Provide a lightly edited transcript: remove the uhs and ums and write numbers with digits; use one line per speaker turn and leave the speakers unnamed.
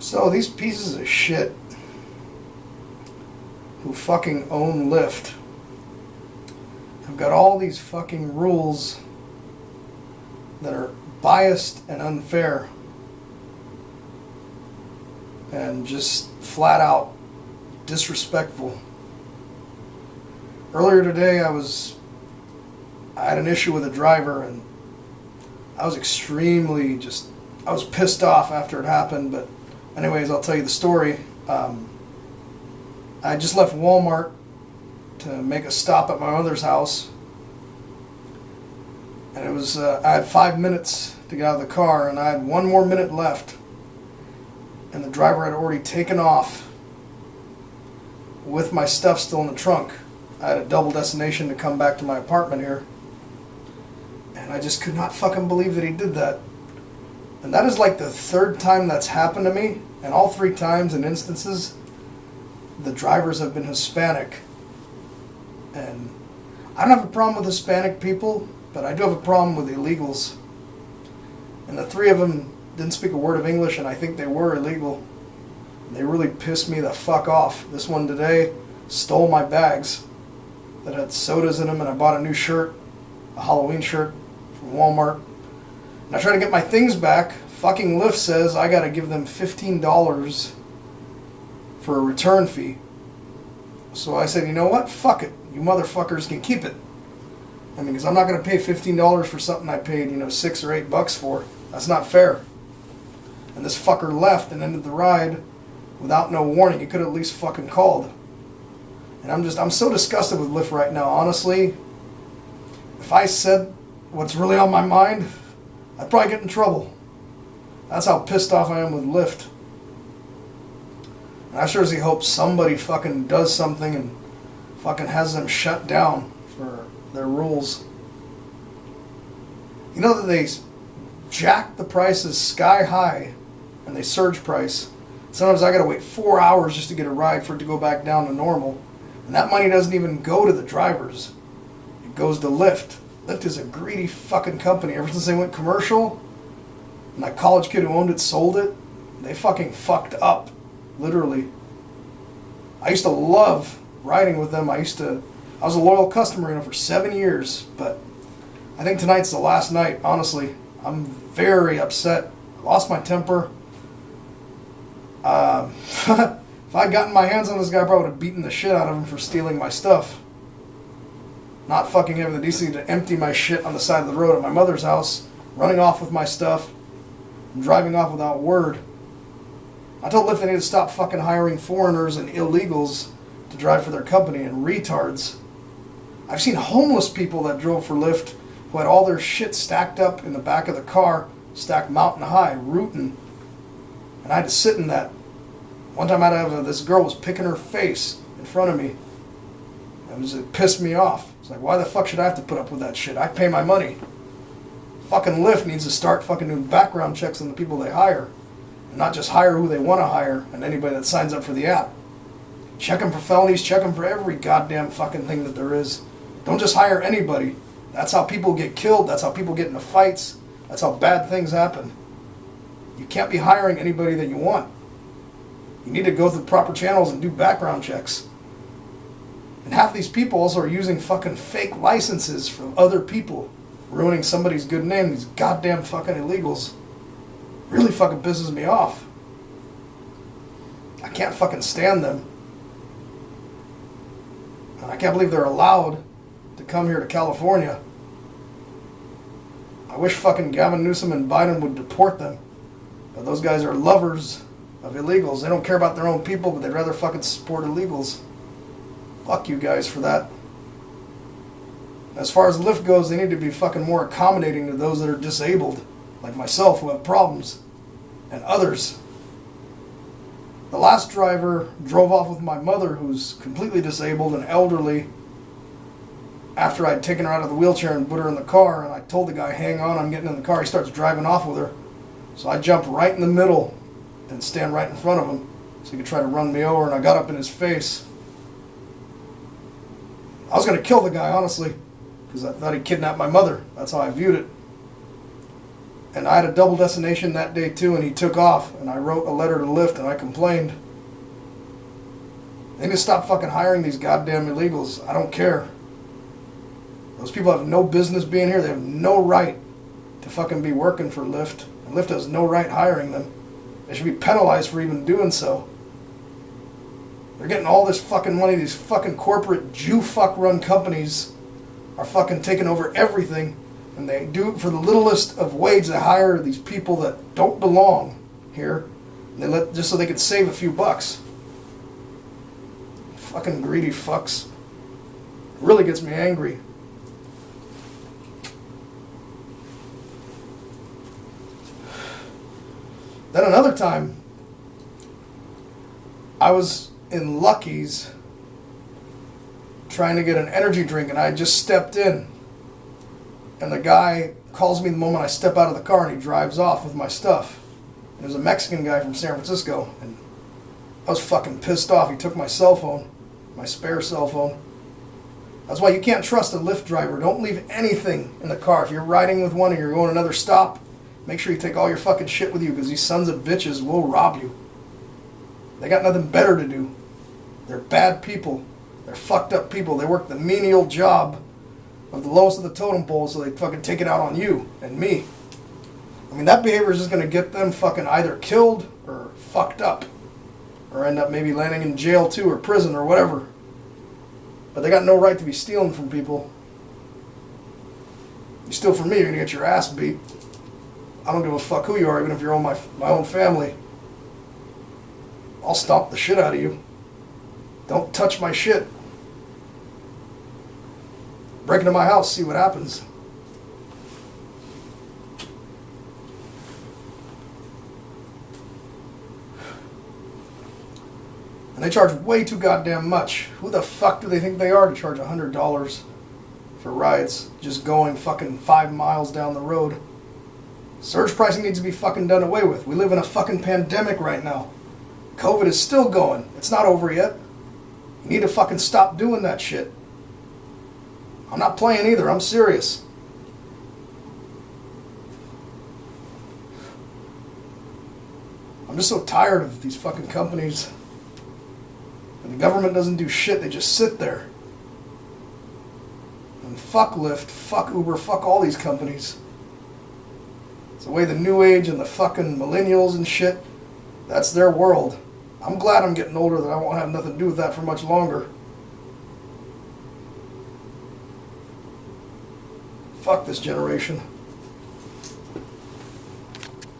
So these pieces of shit who fucking own Lyft have got all these fucking rules that are biased and unfair and just flat out disrespectful. Earlier today I had an issue with a driver, and I was I was pissed off after it happened, but anyways, I'll tell you the story. I just left Walmart to make a stop at my mother's house, and it was I had 5 minutes to get out of the car, and I had 1 more minute left, and the driver had already taken off with my stuff still in the trunk. I had a double destination to come back to my apartment here, and I just could not fucking believe that he did that. And that is like the 3rd time that's happened to me, and all 3 times in instances the drivers have been Hispanic. And I don't have a problem with Hispanic people, but I do have a problem with illegals. And the 3 of them didn't speak a word of English, and I think they were illegal. And they really pissed me the fuck off. This one today stole my bags that had sodas in them, and I bought a new shirt, a Halloween shirt from Walmart. And I tried to get my things back. Fucking Lyft says I gotta give them $15 for a return fee. So I said, you know what? Fuck it. You motherfuckers can keep it. I mean, because I'm not going to pay $15 for something I paid, $6 or $8 for. That's not fair. And this fucker left and ended the ride without no warning. He could have at least fucking called. And I'm so disgusted with Lyft right now, honestly. If I said what's really on my mind, I'd probably get in trouble. That's how pissed off I am with Lyft. And I sure as he hope somebody fucking does something and fucking has them shut down for their rules. You know that they jack the prices sky high and they surge price. Sometimes I gotta wait 4 hours just to get a ride for it to go back down to normal. And that money doesn't even go to the drivers. It goes to Lyft. Lyft is a greedy fucking company. Ever since they went commercial and that college kid who owned it sold it, they fucking fucked up. Literally. I used to love riding with them. I was a loyal customer, for 7 years, but I think tonight's the last night, honestly. I'm very upset. I lost my temper. If I'd gotten my hands on this guy, I probably would have beaten the shit out of him for stealing my stuff. Not fucking having the decency to empty my shit on the side of the road at my mother's house, running off with my stuff, and driving off without word. I told Lyft they need to stop fucking hiring foreigners and illegals to drive for their company, and retards. I've seen homeless people that drove for Lyft who had all their shit stacked up in the back of the car, stacked mountain high, rootin'. And I had to sit in that. One time this girl was picking her face in front of me. It pissed me off. It's like, why the fuck should I have to put up with that shit? I pay my money. Fucking Lyft needs to start fucking doing background checks on the people they hire. And not just hire who they want to hire and anybody that signs up for the app. Check them for felonies, check them for every goddamn fucking thing that there is. Don't just hire anybody. That's how people get killed, that's how people get into fights, that's how bad things happen. You can't be hiring anybody that you want. You need to go through the proper channels and do background checks. And half these people also are using fucking fake licenses from other people, ruining somebody's good name, these goddamn fucking illegals. Really fucking pisses me off. I can't fucking stand them. And I can't believe they're allowed to come here to California. I wish fucking Gavin Newsom and Biden would deport them. But those guys are lovers of illegals. They don't care about their own people, but they'd rather fucking support illegals. Fuck you guys for that. As far as Lyft goes, they need to be fucking more accommodating to those that are disabled. Like myself, who have problems, and others. The last driver drove off with my mother, who's completely disabled and elderly, after I'd taken her out of the wheelchair and put her in the car, and I told the guy, hang on, I'm getting in the car. He starts driving off with her. So I jumped right in the middle and stand right in front of him so he could try to run me over, and I got up in his face. I was going to kill the guy, honestly, because I thought he kidnapped my mother. That's how I viewed it. And I had a double destination that day too, and he took off, and I wrote a letter to Lyft and I complained. They need to stop fucking hiring these goddamn illegals. I don't care. Those people have no business being here. They have no right to fucking be working for Lyft. And Lyft has no right hiring them. They should be penalized for even doing so. They're getting all this fucking money. These fucking corporate Jew fuck run companies are fucking taking over everything. And they do it for the littlest of wage. They hire these people that don't belong here. And they let, just so they can save a few bucks. Fucking greedy fucks. It really gets me angry. Then another time, I was in Lucky's trying to get an energy drink, and I just stepped in. And the guy calls me the moment I step out of the car, and he drives off with my stuff. And it was a Mexican guy from San Francisco, and I was fucking pissed off. He took my cell phone, my spare cell phone. That's why you can't trust a Lyft driver. Don't leave anything in the car. If you're riding with one and you're going another stop, make sure you take all your fucking shit with you, because these sons of bitches will rob you. They got nothing better to do. They're bad people. They're fucked up people. They work the menial job of the lowest of the totem pole, so they fucking take it out on you and me. I mean, that behavior is just going to get them fucking either killed or fucked up. Or end up maybe landing in jail too, or prison, or whatever. But they got no right to be stealing from people. You steal from me, you're going to get your ass beat. I don't give a fuck who you are, even if you're on my own family. I'll stomp the shit out of you. Don't touch my shit. Break into my house, see what happens. And they charge way too goddamn much. Who the fuck do they think they are to charge $100 for rides just going fucking 5 miles down the road? Surge pricing needs to be fucking done away with. We live in a fucking pandemic right now. COVID is still going. It's not over yet. You need to fucking stop doing that shit. I'm not playing either. I'm serious. I'm just so tired of these fucking companies. And the government doesn't do shit. They just sit there. And fuck Lyft, fuck Uber, fuck all these companies. It's the way the new age and the fucking millennials and shit, that's their world. I'm glad I'm getting older that I won't have nothing to do with that for much longer. Fuck this generation.